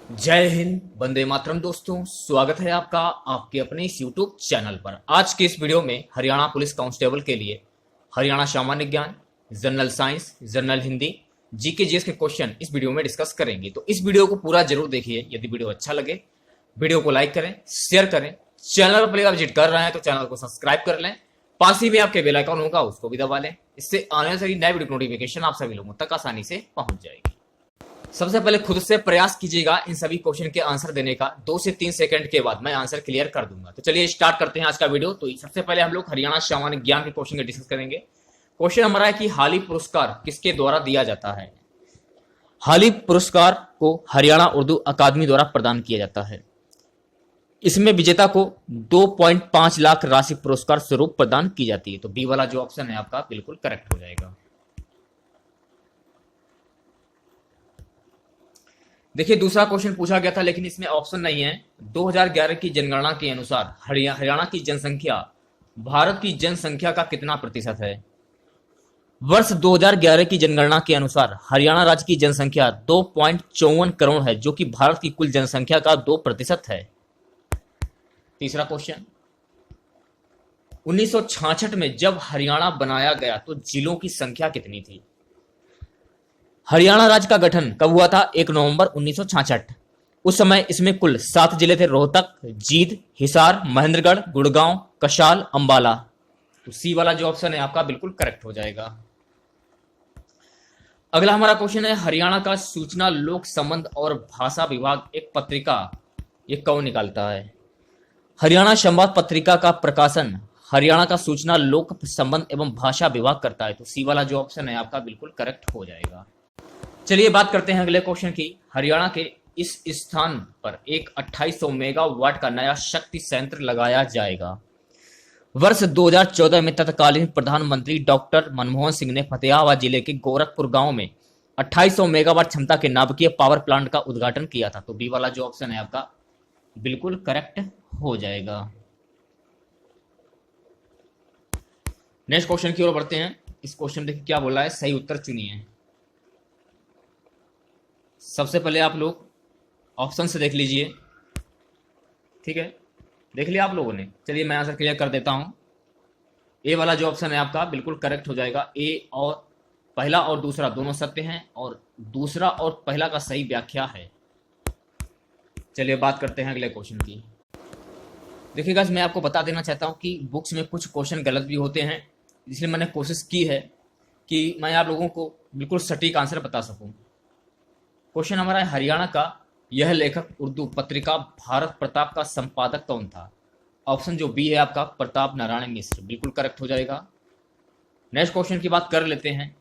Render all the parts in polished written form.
जय हिंद, वंदे मातरम। दोस्तों, स्वागत है आपका आपके अपने इस यूट्यूब चैनल पर। आज के इस वीडियो में हरियाणा पुलिस कांस्टेबल के लिए हरियाणा सामान्य ज्ञान, general science, general Hindi, GK GS के क्वेश्चन इस वीडियो में डिस्कस करेंगे। तो इस वीडियो को पूरा जरूर देखिए। यदि वीडियो अच्छा लगे वीडियो को लाइक करें, शेयर करें। चैनल पर पहली बार विजिट कर रहे हैं तो चैनल को सब्सक्राइब कर लें। पास ही में आपके बेल आइकन होगा, उसको भी दबा लें। इससे आने वाली नई वीडियो नोटिफिकेशन आप सभी लोगों तक आसानी से पहुंच जाएगी। सबसे पहले खुद से प्रयास कीजिएगा इन सभी क्वेश्चन के आंसर देने का। 2 से 3 सेकंड के बाद मैं आंसर क्लियर कर दूंगा। तो चलिए स्टार्ट करते हैं आज का वीडियो। तो सबसे पहले हम लोग हरियाणा सामान्य ज्ञान के क्वेश्चन डिस्कस करेंगे। क्वेश्चन हमारा है कि हाली पुरस्कार किसके द्वारा दिया जाता है। हाली पुरस्कार को हरियाणा उर्दू अकादमी द्वारा प्रदान किया जाता है। इसमें विजेता को 2.5 लाख राशि पुरस्कार स्वरूप प्रदान की जाती है। तो बी वाला जो ऑप्शन है आपका बिल्कुल करेक्ट हो जाएगा। देखिए, दूसरा क्वेश्चन पूछा गया था लेकिन इसमें ऑप्शन नहीं है। 2011 की जनगणना के अनुसार हरियाणा की जनसंख्या भारत की जनसंख्या का कितना प्रतिशत है। वर्ष 2011 की जनगणना के अनुसार हरियाणा राज्य की जनसंख्या 2.54 करोड़ है, जो कि भारत की कुल जनसंख्या का 2% है। तीसरा क्वेश्चन, 1966 में जब हरियाणा बनाया गया तो जिलों की संख्या कितनी थी। हरियाणा राज्य का गठन कब हुआ था? 1 नवंबर 1966। उस समय इसमें कुल 7 जिले थे: रोहतक, जींद, हिसार, महेंद्रगढ़, गुड़गांव, कशाल, अंबाला। तो सी वाला जो ऑप्शन है आपका बिल्कुल करेक्ट हो जाएगा। अगला हमारा क्वेश्चन है, हरियाणा का सूचना लोक संबंध और भाषा विभाग एक पत्रिका ये कौन निकालता है। हरियाणा संवाद पत्रिका का प्रकाशन हरियाणा का सूचना लोक संबंध एवं भाषा विभाग करता है। तो सी वाला जो ऑप्शन है आपका बिल्कुल करेक्ट हो जाएगा। चलिए बात करते हैं अगले क्वेश्चन की। हरियाणा के इस स्थान पर एक 2800 मेगावाट का नया शक्ति संयंत्र लगाया जाएगा। वर्ष 2014 में तत्कालीन प्रधानमंत्री डॉक्टर मनमोहन सिंह ने फतेहाबाद जिले के गोरखपुर गांव में 2800 मेगावाट क्षमता के नाभिकीय पावर प्लांट का उद्घाटन किया था। तो बी वाला जो ऑप्शन है आपका बिल्कुल करेक्ट हो जाएगा। नेक्स्ट क्वेश्चन की ओर बढ़ते हैं। इस क्वेश्चन देखिए क्या बोला है, सही उत्तर चुनिए। सबसे पहले आप लोग ऑप्शन से देख लीजिए, ठीक है, देख लिया आप लोगों ने। चलिए मैं आंसर क्लियर कर देता हूं। ए वाला जो ऑप्शन है आपका बिल्कुल करेक्ट हो जाएगा। ए और पहला और दूसरा दोनों सत्य हैं और दूसरा और पहला का सही व्याख्या है। चलिए बात करते हैं अगले क्वेश्चन की। देखिएगा, मैं आपको बता देना चाहता हूं कि बुक्स में कुछ क्वेश्चन गलत भी होते हैं, इसलिए मैंने कोशिश की है कि मैं आप लोगों को बिल्कुल सटीक आंसर बता सकूं। क्वेश्चन हमारा है, हरियाणा का यह लेखक उर्दू पत्रिका भारत प्रताप का संपादक कौन था। ऑप्शन जो बी है आपका प्रताप नारायण मिश्र, बिल्कुल करेक्ट हो जाएगा। नेक्स्ट क्वेश्चन की बात कर लेते हैं।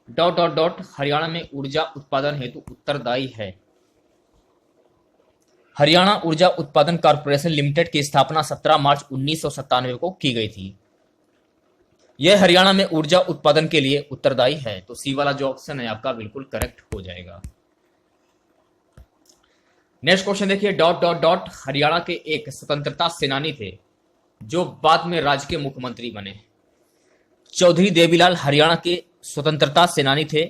डॉट डॉट डॉट हरियाणा में ऊर्जा उत्पादन हेतु उत्तरदायी है। हरियाणा ऊर्जा उत्पादन कॉर्पोरेशन लिमिटेड की स्थापना 17 मार्च 1997 को की गई थी। यह हरियाणा में ऊर्जा उत्पादन के लिए उत्तरदायी है। तो सी वाला जो ऑप्शन है आपका बिल्कुल करेक्ट हो जाएगा। नेक्स्ट क्वेश्चन देखिए, डॉट डॉट डॉट हरियाणा के एक स्वतंत्रता सेनानी थे जो बाद में राज्य के मुख्यमंत्री बने। चौधरी देवीलाल हरियाणा के स्वतंत्रता सेनानी थे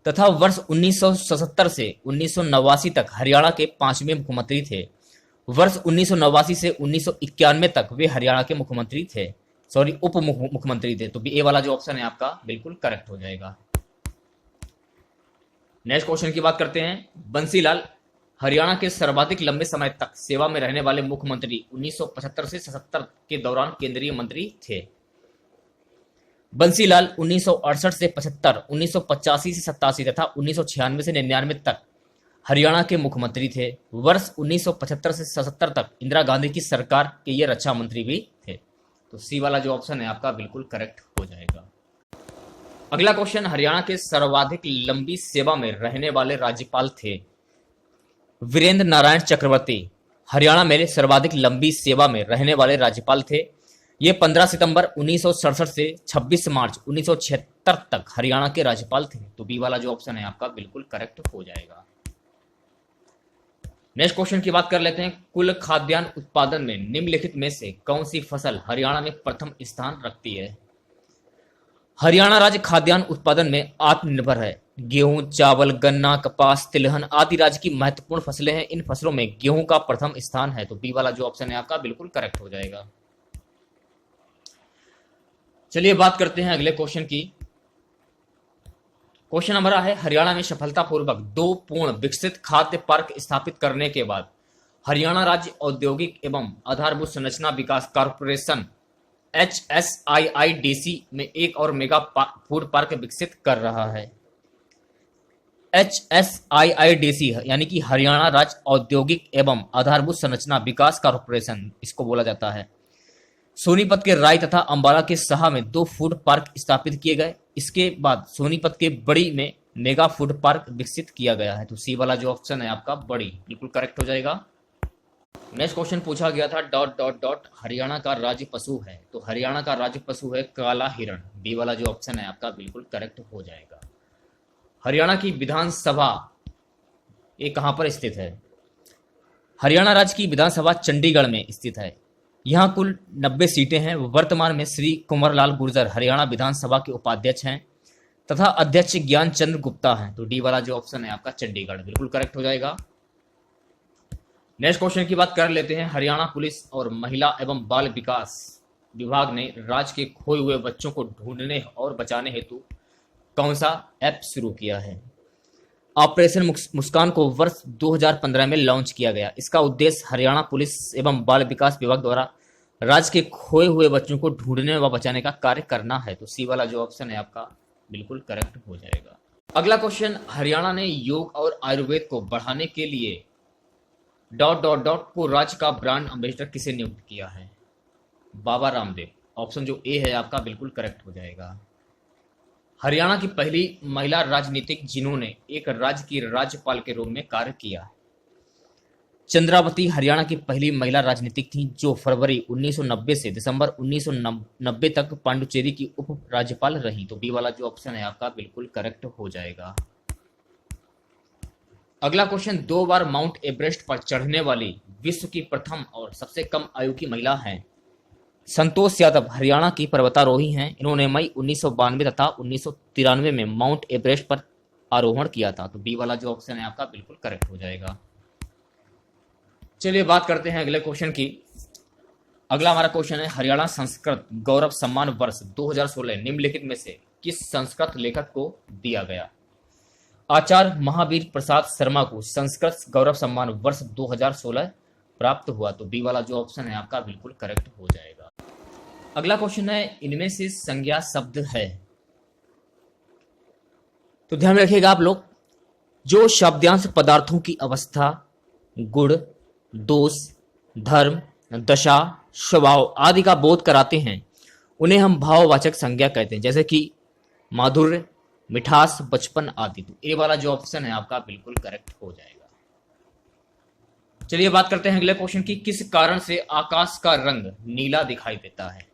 तथा वर्ष 1977 से 1989 तक हरियाणा के 5वें मुख्यमंत्री थे। वर्ष 1989 से 1991 तक वे हरियाणा के मुख्यमंत्री थे, उप मुख्यमंत्री थे। तो ए वाला जो ऑप्शन है आपका बिल्कुल करेक्ट हो जाएगा। नेक्स्ट क्वेश्चन की बात करते हैं। बंसीलाल हरियाणा के सर्वाधिक लंबे समय तक सेवा में रहने वाले मुख्यमंत्री 1975 से 77 के दौरान केंद्रीय मंत्री थे। बंसीलाल 1968 से 75, 1985 से 87 तथा 1996 से 99 तक हरियाणा के मुख्यमंत्री थे। वर्ष 1975 से 77 तक इंदिरा गांधी की सरकार के ये रक्षा मंत्री भी थे। तो सी वाला जो ऑप्शन है आपका बिल्कुल करेक्ट हो जाएगा। अगला क्वेश्चन, हरियाणा के सर्वाधिक लंबी सेवा में रहने वाले राज्यपाल थे। वीरेंद्र नारायण चक्रवर्ती हरियाणा में सर्वाधिक लंबी सेवा में रहने वाले राज्यपाल थे। ये 15 सितंबर 1967 से 26 मार्च 1976 तक हरियाणा के राज्यपाल थे। तो बी वाला जो ऑप्शन है आपका बिल्कुल करेक्ट हो जाएगा। नेक्स्ट क्वेश्चन की बात कर लेते हैं। कुल खाद्यान्न उत्पादन में निम्नलिखित में से कौन सी फसल हरियाणा में प्रथम स्थान रखती है। हरियाणा राज्य खाद्यान्न उत्पादन में आत्मनिर्भर है, गेहूं, चावल, गन्ना, कपास, तिलहन आदि राज्य की महत्वपूर्ण फसलें हैं। इन फसलों में गेहूं का प्रथम स्थान है, तो बी वाला जो ऑप्शन है आपका बिल्कुल करेक्ट हो जाएगा। चलिए बात करते हैं अगले क्वेश्चन की। क्वेश्चन हमारा है, हरियाणा में सफलतापूर्वक 2 पूर्ण विकसित खाद्य पार्क स्थापित करने के बाद हरियाणा राज्य औद्योगिक एवं आधारभूत संरचना विकास कॉर्पोरेशन HSIIDC में एक और मेगा फूड पार्क विकसित कर रहा है। HSIIDC यानी कि हरियाणा राज्य औद्योगिक एवं आधारभूत संरचना विकास कॉर्पोरेशन इसको बोला जाता है। सोनीपत के राय तथा अंबाला के साहा में 2 फूड पार्क स्थापित किए गए। इसके बाद सोनीपत के बड़ी में मेगा फूड पार्क विकसित किया गया है, तो सी वाला जो ऑप्शन है आपका बड़ी बिल्कुल करेक्ट हो जाएगा। नेक्स्ट क्वेश्चन पूछा गया था डॉट डॉट डॉट हरियाणा का राज्य पशु है, तो हरियाणा का राज्य पशु है काला हिरण। बी वाला जो ऑप्शन है आपका बिल्कुल करेक्ट हो जाएगा। हरियाणा की विधानसभा ये कहां पर स्थित है? हरियाणा राज्य की विधानसभा चंडीगढ़ में स्थित है। यहाँ कुल 90 सीटें हैं। वर्तमान में श्री कुंवर लाल गुर्जर हरियाणा विधानसभा के उपाध्यक्ष हैं तथा अध्यक्ष ज्ञान चंद्र गुप्ता हैं, तो डी वाला जो ऑप्शन है आपका चंडीगढ़ बिल्कुल करेक्ट हो जाएगा। नेक्स्ट क्वेश्चन की बात कर लेते हैं। हरियाणा पुलिस और महिला एवं बाल विकास विभाग ने राज्य के खोए हुए बच्चों को ढूंढने और बचाने हेतु कौन सा ऐप शुरू किया है? ऑपरेशन मुस्कान को वर्ष 2015 में लॉन्च किया गया। इसका उद्देश्य हरियाणा पुलिस एवं बाल विकास विभाग द्वारा राज्य के खोए हुए बच्चों को ढूंढने व बचाने का कार्य करना है, तो सी वाला जो ऑप्शन है आपका बिल्कुल करेक्ट हो जाएगा। अगला क्वेश्चन, हरियाणा ने योग और आयुर्वेद को बढ़ाने के लिए डॉट डॉट डॉट को राज्य का ब्रांड एम्बेसडर किसे नियुक्त किया है? बाबा रामदेव। ऑप्शन जो ए है आपका बिल्कुल करेक्ट हो जाएगा। हरियाणा की पहली महिला राजनीतिक जिन्होंने एक राज्य की राज्यपाल के रूप में कार्य किया। चंद्रावती हरियाणा की पहली महिला राजनीतिक थी जो फरवरी 1990 से दिसंबर 1990 तक पांडुचेरी की उप राज्यपाल रही, तो बी वाला जो ऑप्शन है आपका बिल्कुल करेक्ट हो जाएगा। अगला क्वेश्चन, 2 बार माउंट एवरेस्ट पर चढ़ने वाली विश्व की प्रथम और सबसे कम आयु की महिला हैं संतोष यादव। हरियाणा की पर्वतारोही हैं। इन्होंने मई 1992 तथा 1993 में माउंट एवरेस्ट पर आरोहण किया था, तो बी वाला जो ऑप्शन है आपका बिल्कुल करेक्ट हो जाएगा। चलिए बात करते हैं अगले क्वेश्चन की। अगला हमारा क्वेश्चन है, हरियाणा संस्कृत गौरव सम्मान वर्ष 2016 निम्नलिखित में से किस संस्कृत लेखक को दिया गया? आचार्य महावीर प्रसाद शर्मा को संस्कृत गौरव सम्मान वर्ष 2016 प्राप्त हुआ, तो बी वाला जो ऑप्शन है आपका बिल्कुल करेक्ट हो जाएगा। अगला क्वेश्चन है, इनमें से संज्ञा शब्द है, तो ध्यान में रखिएगा आप लोग, जो शब्दांश पदार्थों की अवस्था, गुण, दोष, धर्म, दशा, स्वभाव आदि का बोध कराते हैं उन्हें हम भाववाचक संज्ञा कहते हैं, जैसे कि माधुर्य, मिठास, बचपन आदि। तो ए वाला जो ऑप्शन है आपका बिल्कुल करेक्ट हो जाएगा। चलिए बात करते हैं अगले क्वेश्चन की। किस कारण से आकाश का रंग नीला दिखाई देता है?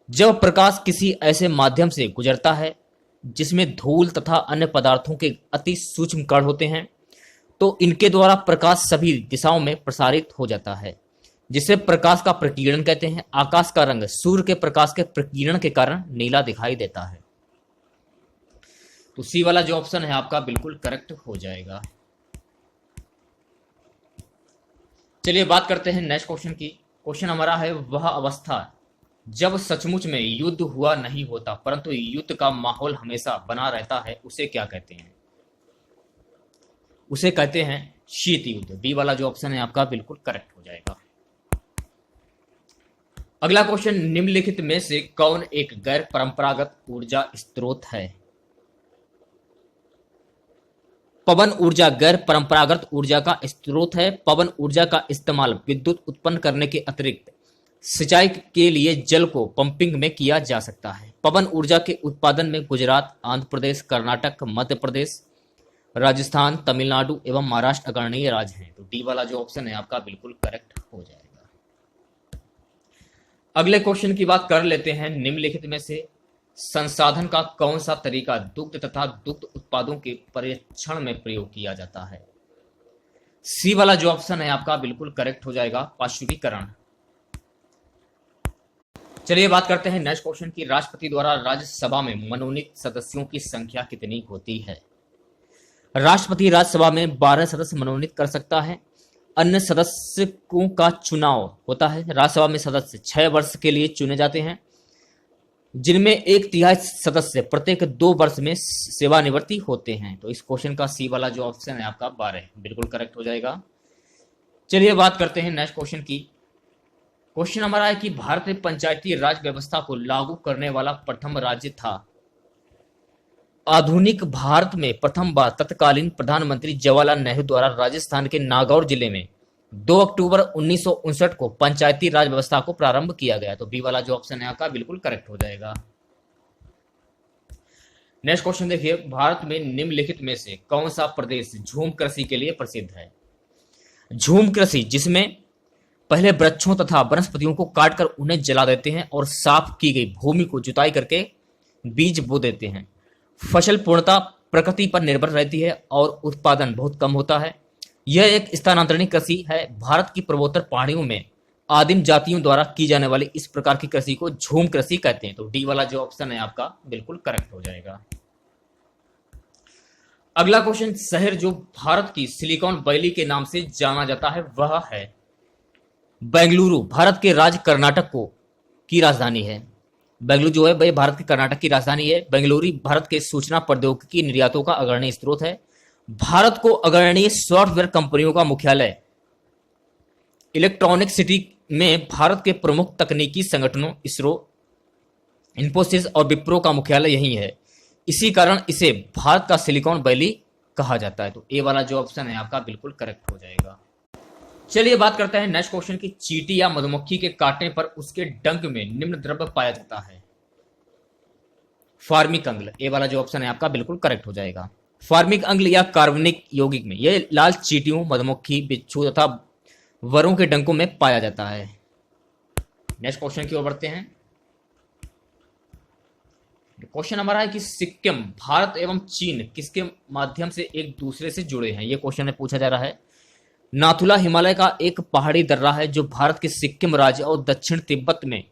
जब प्रकाश किसी ऐसे माध्यम से गुजरता है जिसमें धूल तथा अन्य पदार्थों के अति सूक्ष्म कण होते हैं, तो इनके द्वारा प्रकाश सभी दिशाओं में प्रसारित हो जाता है, जिसे प्रकाश का प्रकीर्णन कहते हैं। आकाश का रंग सूर्य के प्रकाश के प्रकीर्णन के कारण नीला दिखाई देता है, तो सी वाला जो ऑप्शन है आपका बिल्कुल करेक्ट हो जाएगा। चलिए बात करते हैं नेक्स्ट क्वेश्चन की। क्वेश्चन हमारा है, वह अवस्था जब सचमुच में युद्ध हुआ नहीं होता परंतु युद्ध का माहौल हमेशा बना रहता है, उसे क्या कहते हैं? उसे कहते हैं शीत युद्ध। बी वाला जो ऑप्शन है आपका बिल्कुल करेक्ट हो जाएगा। अगला क्वेश्चन, निम्नलिखित में से कौन एक गैर परंपरागत ऊर्जा स्रोत है? पवन ऊर्जा गैर परंपरागत ऊर्जा का स्रोत है। पवन ऊर्जा का इस्तेमाल विद्युत उत्पन्न करने के अतिरिक्त सिंचाई के लिए जल को पंपिंग में किया जा सकता है। पवन ऊर्जा के उत्पादन में गुजरात, आंध्र प्रदेश, कर्नाटक, मध्य प्रदेश, राजस्थान, तमिलनाडु एवं महाराष्ट्र अग्रणीय राज्य हैं, तो डी वाला जो ऑप्शन है आपका बिल्कुल करेक्ट हो जाएगा। अगले क्वेश्चन की बात कर लेते हैं, निम्नलिखित में से संसाधन का कौन सा तरीका दुग्ध तथा दुग्ध उत्पादों के परीक्षण में प्रयोग किया जाता है? सी वाला जो ऑप्शन है आपका बिल्कुल करेक्ट हो जाएगा, पाश्चुरीकरण। चलिए बात करते हैं नेक्स्ट क्वेश्चन की। राष्ट्रपति द्वारा राज्यसभा में मनोनीत सदस्यों की संख्या कितनी होती है? राष्ट्रपति राज्यसभा में 12 सदस्य मनोनीत कर सकता है। अन्य सदस्यों का चुनाव होता है। राज्यसभा में सदस्य 6 वर्ष के लिए चुने जाते हैं, जिनमें 1/3 सदस्य प्रत्येक 2 वर्ष में सेवानिवृत्ति होते हैं। तो इस क्वेश्चन का सी वाला जो ऑप्शन है आपका 12 बिल्कुल करेक्ट हो जाएगा। चलिए बात करते हैं नेक्स्ट क्वेश्चन की। क्वेश्चन हमारा है कि भारत में पंचायती राज व्यवस्था को लागू करने वाला प्रथम राज्य था। आधुनिक भारत में प्रथम बार तत्कालीन प्रधानमंत्री जवाहरलाल नेहरू द्वारा राजस्थान के नागौर जिले में 2 अक्टूबर 1959 को पंचायती राज व्यवस्था को प्रारंभ किया गया। तो बी वाला जो ऑप्शन है आपका बिल्कुल करेक्ट हो जाएगा। नेक्स्ट क्वेश्चन देखिए, भारत में निम्नलिखित में से कौन सा प्रदेश झूम कृषि के लिए प्रसिद्ध है? झूम कृषि, जिसमें पहले वृक्षों तथा वनस्पतियों को काटकर उन्हें जला देते हैं और साफ की गई भूमि को जुताई करके बीज बो देते हैं। फसल पूर्णतः प्रकृति पर निर्भर रहती है और उत्पादन बहुत कम होता है। यह एक स्थानांतरणीय कृषि है। भारत की पूर्वोत्तर पहाड़ियों में आदिम जातियों द्वारा की जाने वाली इस प्रकार की कृषि को झूम कृषि कहते हैं। तो डी वाला जो ऑप्शन है आपका बिल्कुल करेक्ट हो जाएगा। अगला क्वेश्चन, शहर जो भारत की सिलिकॉन वैली के नाम से जाना जाता है वह है बेंगलुरु। भारत के राज्य कर्नाटक की राजधानी है। बेंगलुरु जो है वह भारत के कर्नाटक की राजधानी है। बेंगलुरु भारत के सूचना प्रौद्योगिकी निर्यातों का अग्रणी स्रोत है। भारत को अग्रणी सॉफ्टवेयर कंपनियों का मुख्यालय इलेक्ट्रॉनिक सिटी में भारत के प्रमुख तकनीकी संगठनों इसरो, इन्फोसिस और विप्रो का मुख्यालय यही है। इसी कारण इसे भारत का सिलिकॉन वैली कहा जाता है। तो ए वाला जो ऑप्शन है आपका बिल्कुल करेक्ट हो जाएगा। चलिए बात करते हैं नेक्स्ट क्वेश्चन की। चींटी या मधुमक्खी के काटने पर उसके डंक में निम्न द्रव्य पाया जाता है। फार्मिक अम्ल, ए वाला जो ऑप्शन है आपका बिल्कुल करेक्ट हो जाएगा। फार्मिक अम्ल या कार्बनिक यौगिक में यह लाल चींटियों, मधुमक्खी, बिच्छू तथा वरों के डंकों में पाया जाता है। नेक्स्ट क्वेश्चन की ओर बढ़ते हैं। क्वेश्चन हमारा है कि सिक्किम, भारत एवं चीन किसके माध्यम से एक दूसरे से जुड़े हैं? यह क्वेश्चन में पूछा जा रहा है। नाथुला हिमालय का एक पहाड़ी दर्रा है जो भारत के सिक्किम राज्य और दक्षिण तिब्बत में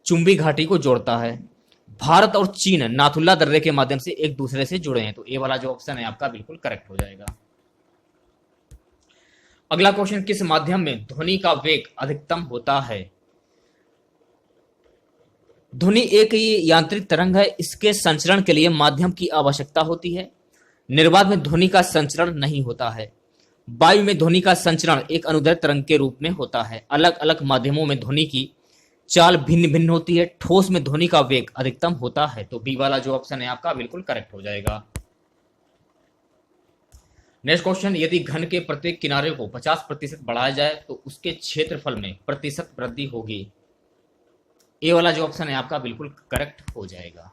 चुंबी घाटी को जोड़ता है। भारत और चीन नाथुला दर्रे के माध्यम से एक दूसरे से जुड़े हैं। तो ए वाला जो ऑप्शन है आपका बिल्कुल करेक्ट हो जाएगा। अगला क्वेश्चन, किस माध्यम में ध्वनि का वेग अधिकतम होता है? ध्वनि एक यांत्रिक तरंग है। इसके संचरण के लिए माध्यम की आवश्यकता होती है। निर्वात में ध्वनि का संचरण नहीं होता है। वायु में ध्वनि का संचरण एक अनुदैर्ध्य तरंग के रूप में होता है। अलग अलग माध्यमों में ध्वनि की चाल भिन्न भिन्न होती है। ठोस में ध्वनि का वेग अधिकतम होता है। तो बी वाला जो ऑप्शन है आपका बिल्कुल करेक्ट हो जाएगा। नेक्स्ट क्वेश्चन, यदि घन के प्रत्येक किनारे को 50% बढ़ाया जाए तो उसके क्षेत्रफल में प्रतिशत वृद्धि होगी। ए वाला जो ऑप्शन है आपका बिल्कुल करेक्ट हो जाएगा।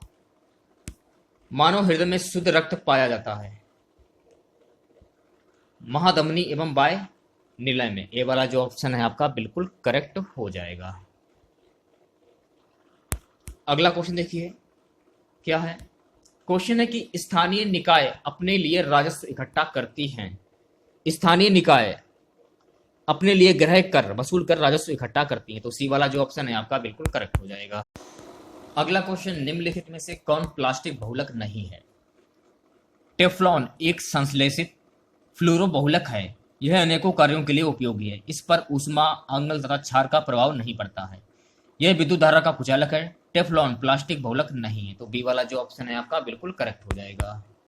मानव हृदय में शुद्ध रक्त पाया जाता है महाधमनी एवं वाय निलय में। ए वाला जो ऑप्शन है आपका बिल्कुल करेक्ट हो जाएगा। अगला क्वेश्चन देखिए क्या है। क्वेश्चन है कि स्थानीय निकाय अपने लिए राजस्व इकट्ठा करती हैं। स्थानीय निकाय अपने लिए गृह कर वसूल कर राजस्व इकट्ठा करती हैं। तो सी वाला जो ऑप्शन है आपका बिल्कुल करेक्ट हो जाएगा। अगला क्वेश्चन, निम्नलिखित में से कौन प्लास्टिक बहुलक नहीं है? टेफ्लॉन एक संश्लेषित फ्लोरो बहुलक है। यह अनेकों कार्यों के लिए उपयोगी है। इस पर ऊष्मा, अंगल तथा क्षार का प्रभाव नहीं पड़ता है। यह विद्युत धारा का कुचालक है। टेफ्लॉन प्लास्टिक बहुलक नहीं है। तो बी वाला जो ऑप्शन है आपका बिल्कुल करेक्ट हो जाएगा।